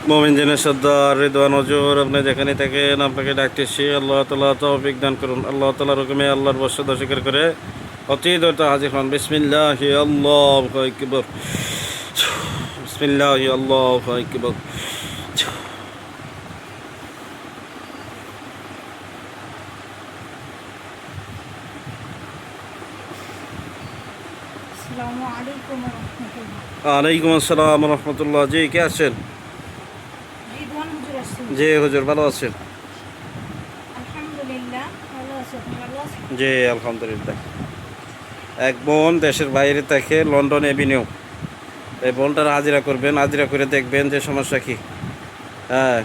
মোমিন জিনের সর্দার রিদওয়ান হুজুর, আপনি যেখানে থাকেন আপনাকে ডাকতেছি। আল্লাহ তাআলা তৌফিক দান করুন। আল্লাহ তাআলার হুকুমে আল্লাহর বশত স্বীকার করে অতি দ্রুত হাজির হন। বিসমিল্লাহি আল্লাহু আকবার। বিসমিল্লাহি আল্লাহু আকবার। আসসালামু আলাইকুম ওয়া রাহমাতুল্লাহ। ওয়ালাইকুম আসসালাম রহমতুল্লাহ। জি, কে আছেন? রিদওয়ান হুজুর আসছেন। জি হুজুর, ভালো আছেন? আলহামদুলিল্লাহ ভালো আছি। আপনি ভালো আছেন? জি আলহামদুলিল্লাহ। এক বোন দেশের বাইরে থাকে, লন্ডন এভিনিউ। এই বোনটার হাজিরা করবেন, হাজিরা করে দেখবেন যে সমস্যা কি। হ্যাঁ,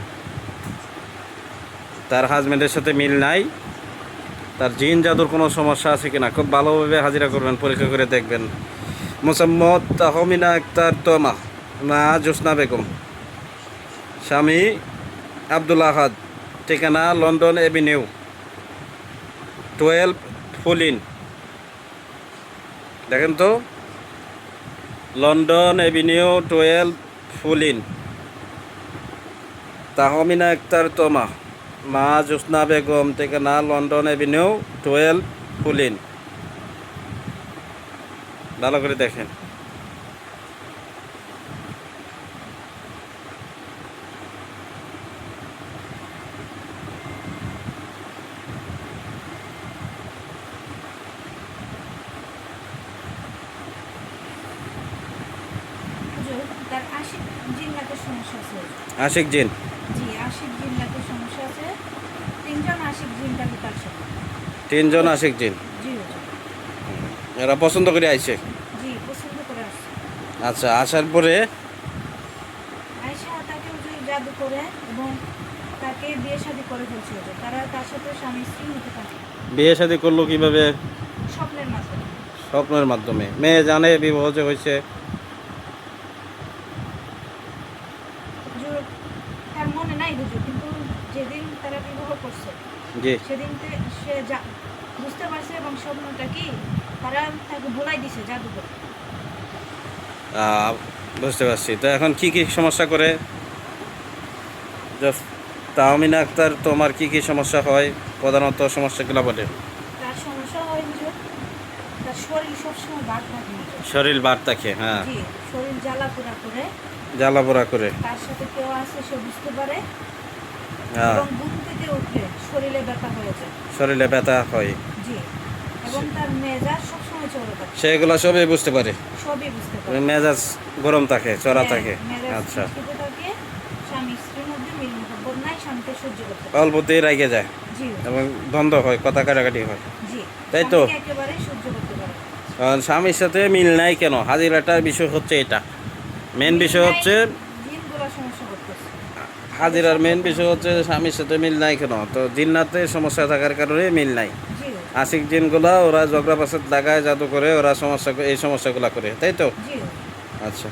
তার হাজবেন্ডের সাথে মিল নাই, তার জিন জাদুর কোনো সমস্যা আছে কিনা খুব ভালোভাবে হাজিরা করবেন, পরীক্ষা করে দেখবেন। মোসাম্মদ তাহমিনা আক্তার তমা, না জোসনা বেগম, স্বামী আব্দুল আহাদ, ঠিকানা লন্ডন এভিনিউ 12 ফুলিন। দেখেন তো, লন্ডন এভিনিউ 12 ফুলিন। তাহমিনা আক্তার তমা, মা জোসনা বেগম, ঠিকানা লন্ডন এভিনিউ 12 ফুলিন। ভালো করে দেখেন। হুজুর, তার আশিক জিন্নাতের সমস্যা আছে। আশিক জিন, জি, আশিক জিন্নাতের সমস্যা আছে। তিনজন আশিক জিন থাকে তার সাথে। তিনজন আশিক জিন। জি হুজুর। এরা পছন্দ করে আইছে। জি, পছন্দ করে আসছে। আচ্ছা, আসার পরে আয়েশা তাকে হুজুর জাদু করে এবং তাকে বিয়ে শাদী করে ফেলছে হুজুর। তারা তার সাথে স্বামী স্ত্রী হতে থাকে বিয়ে শাদী করলো কিভাবে? স্বপ্নের মাধ্যমে। স্বপ্নের মাধ্যমে। মেয়ে জানে বিবাহ যে হয়েছে? হুজুর, তার মনে নাই হুজুর, কিন্তু যেদিন তারা বিবাহ করছে জি, সেদিন সে বুঝতে পারছে এবং স্বপ্নটা কি তারা তাকে ভোলাই দিছে জাদু করে। আহ, বুঝতে পারছি। তো এখন কি কি সমস্যা করে? জাস্ট তাহমিনা আক্তার, তোমার কি কি সমস্যা হয়? প্রধানত সমস্যাগুলো বলে। তার সমস্যা হয় হুজুর, তার শরীর সবসময় বার থাকে হুজুর। শরীর বার থাকে, হ্যাঁ, জি, শরীর জ্বালাপোড়া করে। জ্বালাপোড়া করে, তার সাথে কেউ আছে সে বুঝতে পারে হ্যাঁ, এবং ঘুম থেকে উঠলে শরীরে ব্যথা হয়ে যায়। শরীরে ব্যথা হয়, জি, এবং তার মেজাজ সবসময় চড়ে থাকে। সেগুলো সবই বুঝতে পারে। সবই বুঝতে পারে। মেজাজ গরম থাকে, চড়া হ্যাঁ, থাকে। মেজাজ আচ্ছা, খিটখিটে থাকে। স্বামী স্ত্রীর মধ্যে মিল মহব্বত নাই, স্বামীকে সহ্য করতে পারে। অল্পতেই রেগে যায় জি হুজুর। এবং দ্বন্দ্ব হয়, কথা কাটাকাটি হয়, জি, তাই তো? স্বামীকে একেবারেই সহ্য করতে পারে না। কারণ স্বামীর সাথে মিল নাই কেন? হাজিরাটার বিষয় হচ্ছে এটা। মেন মিল বিষয় নাই, হচ্ছে, জিনগুলা সমস্যা করতেছে। হাজিরার মেন বিষয় হচ্ছে স্বামীর সাথে মিল নাই কেন? তো জিন্নাতে সমস্যা থাকার কারণে মিল নাই। জি হুজুর। আশিক জিনগুলা ওরা ঝগড়া ফাসাদ লাগায়, জাদু করে, ওরা সমস্যা, এই সমস্যাগুলো করে, তাই তো? জি হুজুর। আচ্ছা,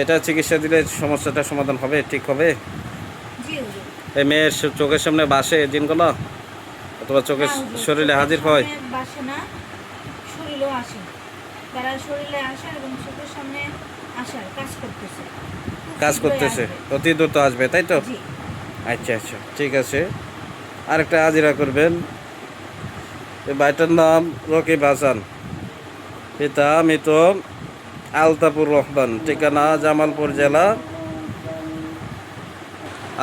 এটা চিকিৎসা দিলে সমস্যাটা সমাধান হবে, ঠিক হবে? জি হুজুর। এই মেয়ের চোখের সামনে বাসে জিনগুলো, অথবা চোখের না হুজুর, শরীরে চোখের হাজির হয়? সামনে বাসে না, শরীরেও আসে না। তারা শরীরে আসে এবং চোখের সামনে আসার কাজ করতেছে। খুব কাজ শীঘ্রই করতেছে, আসবে। অতি দ্রুত আসবে, তাই তো? জি আচ্ছা আচ্ছা, ঠিক আছে। আরেকটা হাজিরা করবেন। এই ভাইটার নাম রকিব হাসান, পিতা মৃত আলতাপুর রহমান, ঠিকানা জামালপুর জেলা।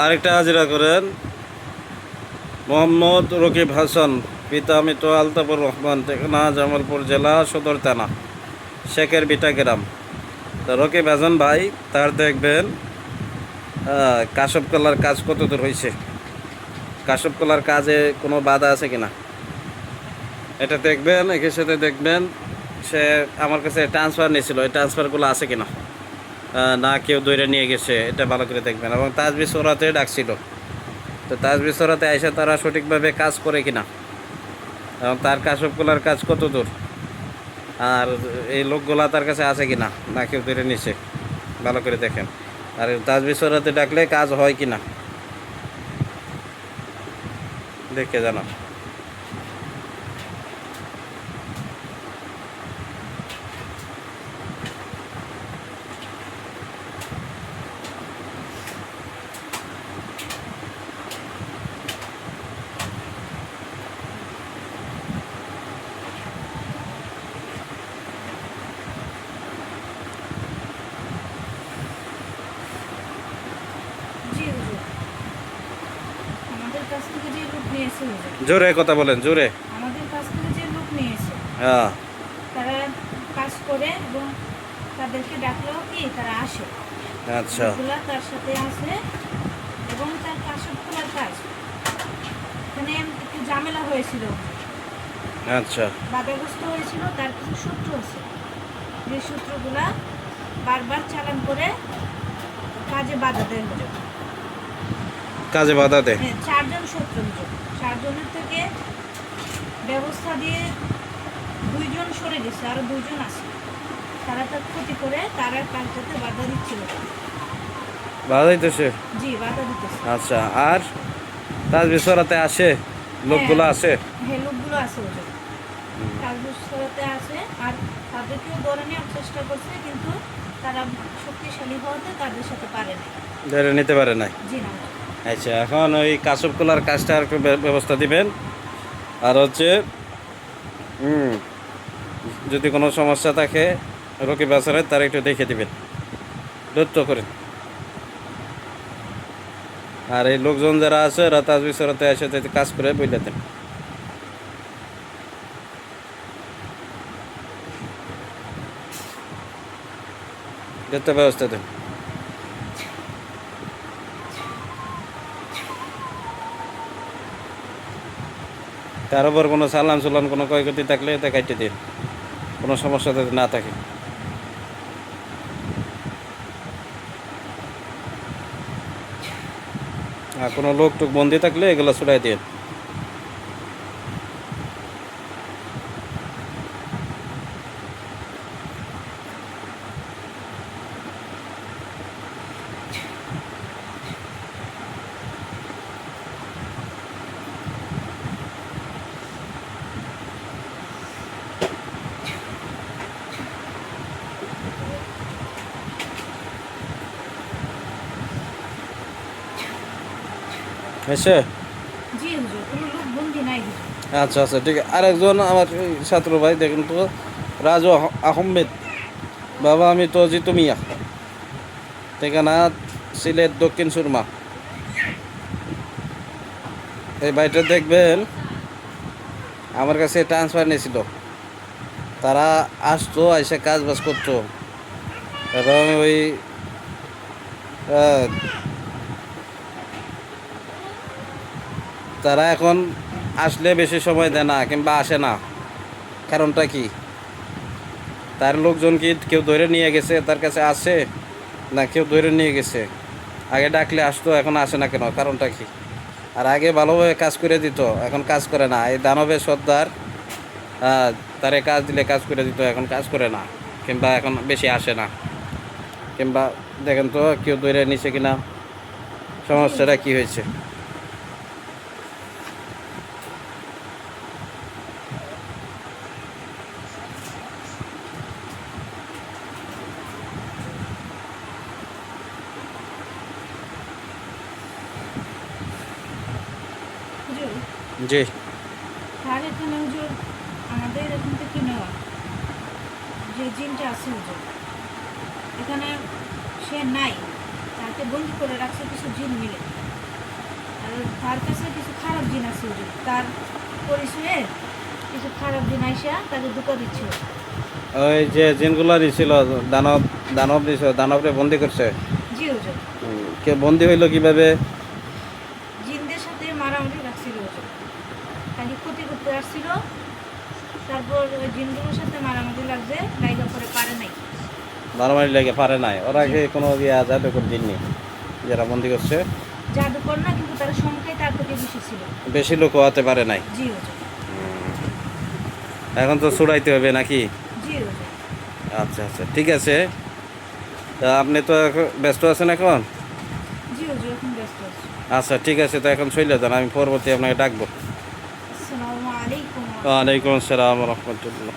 আরেকটা হাজিরা করেন, মোহাম্মদ রকিব হাসান, পিতা মৃত আলতাপুর রহমান, ঠিকানা জামালপুর জেলা সদর থানা শেখের বিটা গ্রাম। তো রকিব হাসান ভাই, তার দেখবেন কাশব কলার কাজ কত দূর হয়েছে, কাশব কলার কাজে কোনো বাধা আছে কিনা এটা দেখবেন। একের সাথে দেখবেন সে আমার কাছে ট্রান্সফার নিয়েছিল, এই ট্রান্সফারগুলো আছে কিনা, না কেউ দৈরে নিয়ে গেছে, এটা ভালো করে দেখবেন। এবং তাজবি সোরাতে ডাকছিল, তো তাজবি সোরাতে এসে তারা সঠিকভাবে কাজ করে কিনা, এবং তার কাশবগুলার কাজ কত দূর, আর এই লোকগুলা তার কাছে আছে কিনা, না কেউ দৈরে নিছে, ভালো করে দেখেন। আর তাজবি সোরাতে ডাকলে কাজ হয় কিনা দেখে জানা। কাছ থেকে যে লোক নিয়েছে হুজুর, জোরে কথা বলেন, জোরে। আমাদের কাছ থেকে যে লোক নিয়েছে হ্যাঁ, তারা কাজ করে এবং তাদেরকে ডাকলেও কি তারা আসে, আচ্ছা লোকগুলা তার সাথে আসে এবং তার কাশব খোলার কাজ। এখানে একটু ঝামেলা হয়েছিল, আচ্ছা বাধাগ্রস্ত হয়েছিল, তার কিছু সূত্র আছে, যে সূত্রগুলা বারবার চালান করে কাজে বাধা দেয় হুজুর। কাজে বাধা দেয়। হ্যাঁ, 4 জন সূত্র হুজুর, 4 জনের থেকে ব্যবস্থা দিয়ে 2 জন সরে গেছে, আরো 2 জন আছে, তারা তার ক্ষতি করে তারা কাজটাতে বাধা দিচ্ছিল। বাধা দিতেছে। জি, বাধা দিতেছে। আচ্ছা, আর তাজবির সরাতে আসে লোকগুলো আছে? হ্যাঁ, লোকগুলো আছে হুজুর, তাজবির সরাতে আছে, আর তাদেরকেও ধরে নেওয়ার চেষ্টা করছে, কিন্তু তারা শক্তিশালী হওয়াতে তাদের সাথে পারে না। ধরে নিতে পারে নাই। জি না হুজুর। আচ্ছা, এখন ওই কাসব খোলার কাজটা আর একটু ব্যবস্থা দিবেন। আর হচ্ছে যদি কোনো সমস্যা থাকে রকি বাজারে তার একটু দেখে দিবেন, দ্রুত করেন। আর এই লোকজন যারা আছে ওরা তাজবির সরাতে এসে যদি কাজ করে বলে দেন। দ্রুত ব্যবস্থা দেন। তার উপর কোনো সালাম সুলাম কোনো ক্ষয়ক্ষতি থাকলে এটা কাটিয়ে দিন, কোনো সমস্যা যাতে না থাকে। আর কোনো লোক টুক বন্দি থাকলে এগুলো ছুড়াই দিন। হয়েছে? জি হুজুর, কোনো লোক বন্দি নাই হুজুর। আচ্ছা আচ্ছা, ঠিক আছে। আরেকজন আমার এই ছাত্র ভাই দেখুন তো, রাজু আহমেদ। বাবা আমি তো জিতু মিয়া, ঠিকানা সিলেট দক্ষিণ সুরমা। এই ভাইটা দেখবেন আমার কাছে ট্রান্সফার নিয়েছিল, তারা আসতো এসে কাজ বাজ করতো, এবং ওই আহ, তারা এখন আসলে বেশি সময় দেয় না কিংবা আসে না। কারণটা কি? তার লোকজন কি কেউ ধরে নিয়ে গেছে, তার কাছে আসে না কেউ ধরে নিয়ে গেছে? আগে ডাকলে আসতো, এখন আসে না কেন? কারণটা কি? আর আগে ভালোভাবে কাজ করে দিত, এখন কাজ করে না। এই দানবের সর্দার তারে কাজ দিলে কাজ করে দিত, এখন কাজ করে না, কিংবা এখন বেশি আসে না। কিংবা দেখেন তো কেউ ধরে নিছে কিনা, সমস্যাটা কি হয়েছে? হুজুর, জি তার এখানে হুজুর আমাদের এখান থেকে নেওয়া যে জিনটা আছে হুজুর, এখানে সে নাই, তাকে বন্দি করে রাখছে কিছু জিন মিলে। আর তার কাছে কিছু খারাপ জিন আছে হুজুর, তার পরিচয়ে কিছু খারাপ জিন আইসা তাকে ধোঁকা দিচ্ছিল। ওই যে জিনগুলো দিছিল, দানব দানব দিছিল, দানবরে বন্দি করছে। জি হুজুর, কে বন্দি হইলো কিভাবে? জিনদের সাথে মারামারি রাখছিল হুজুর, তাকে ক্ষতি করতে আসছিল, তারপর ওই জিনগুলোর সাথে মারামারি লাগছে, লাইগা পরে পারে নাই। মারামারি লেগে পারে নাই? ওরা কি কোনো জাদুকর দিননি যারা বন্দি করছে? জাদুকর না, কিন্তু তার সংখ্যায় তার থেকে বেশি ছিল। বেশি লোক হওয়াতে পারে নাই। জি হুজুর। এখন তো ছুড়াইতে হবে নাকি? জি হুজুর। আচ্ছা আচ্ছা, ঠিক আছে। তা আপনি তো এখন ব্যস্ত আছেন এখন? জি হুজুর, এখন ব্যস্ত আছি। আচ্ছা ঠিক আছে, তো এখন চলে যান, আমি পরবর্তী আপনাকে ডাকবো। আসসালামু আলাইকুম। ওয়ালাইকুম আসসালাম রহমতুল্লাহ।